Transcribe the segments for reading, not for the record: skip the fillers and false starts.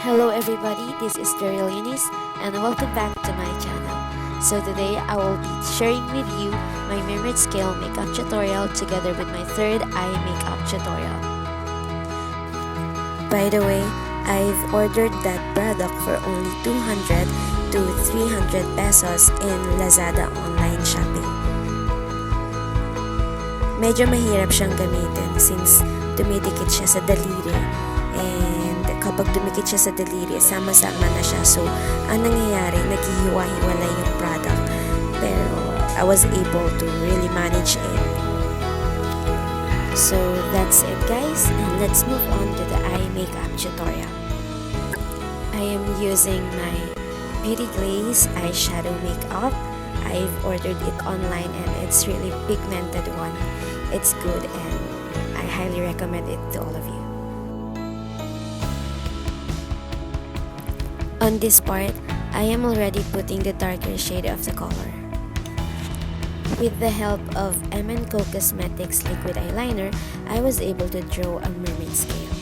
Hello everybody, this is Daryl Eunice and welcome back to my channel. So today I will be sharing with you my Mermaid Scale makeup tutorial together with my third eye makeup tutorial. By the way, I've ordered that product for only 200 to 300 pesos in Lazada online shopping. Medyo mahirap siyang gamitin since dumidikit siya sa daliri, and kapag dumikit siya sa daliri, sama-sama na siya. So, ang nangyayari, naghihiwa-hiwalay yung product. Pero, I was able to really manage it. So, that's it guys. And let's move on to the eye makeup tutorial. I am using my Beauty Glaze eyeshadow makeup. I've ordered it online and it's really pigmented one. It's good and I highly recommend it to all of you. On this part, I am already putting the darker shade of the color. With the help of M&Co Cosmetics liquid eyeliner, I was able to draw a mermaid scale.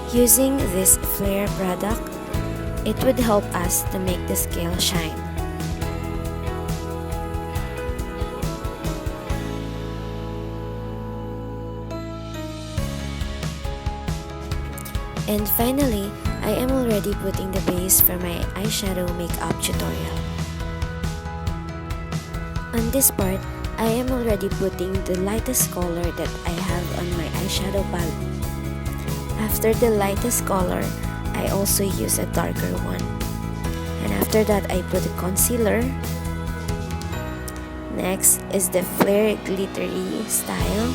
Using this flare product, it would help us to make the scale shine. And finally, I am already putting the base for my eyeshadow makeup tutorial. On this part, I am already putting the lightest color that I have on my eyeshadow palette. After the lightest color, I also use a darker one. And after that, I put a concealer. Next is the flare glittery style.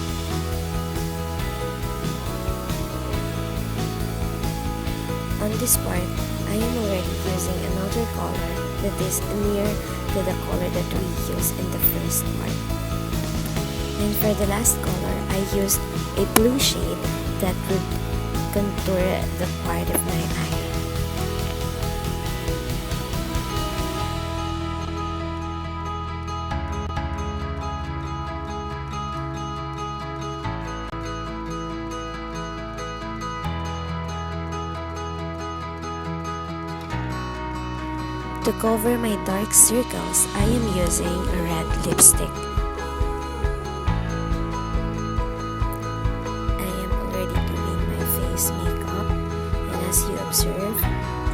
On this part, I am already using another color that is near to the color that we used in the first part. And for the last color, I used a blue shade that would contour the part of my eye. To cover my dark circles, I am using a red lipstick. Makeup, and as you observe,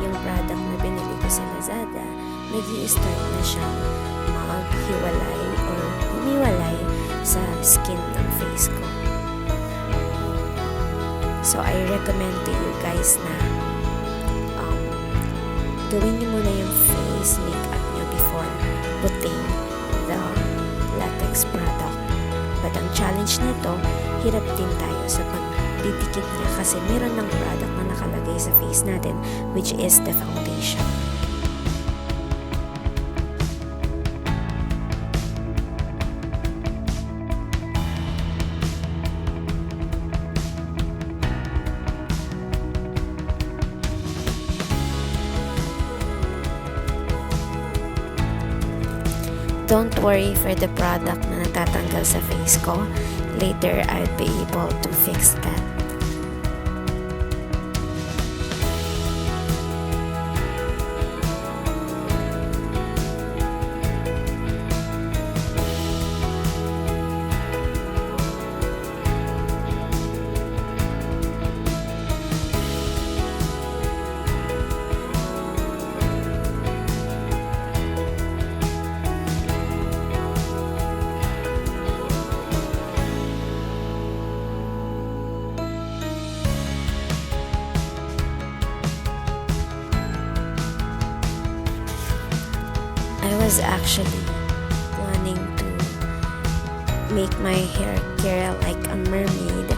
yung product na binili ko sa Lazada, nag-i-start na siyang maghiwalay or humiwalay sa skin ng face ko. So I recommend to you guys na gawin niyo muna yung face makeup niyo before putting the latex product. But ang challenge nito, hirap din tayo sa pagdidikit niya kasi meron ng product na nakalagay sa face natin, which is the foundation. Don't worry for the product na natatanggal sa face ko. Later, I'll be able to fix that. I was actually planning to make my hair curl like a mermaid,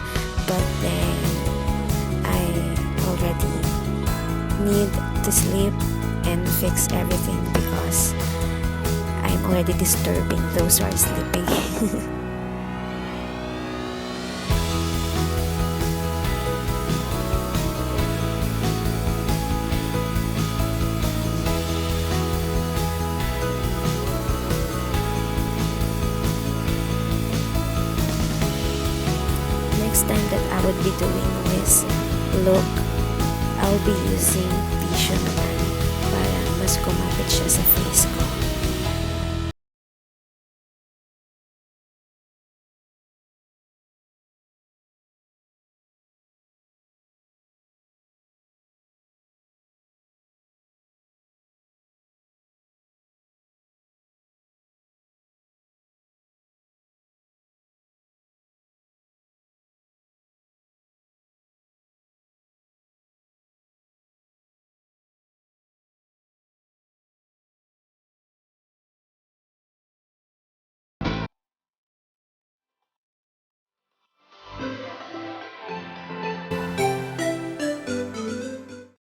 but then I already need to sleep and fix everything because I'm already disturbing those who are sleeping. Next time that I would be doing this look, I'll be using tissue naman para mas kumapit siya sa face ko.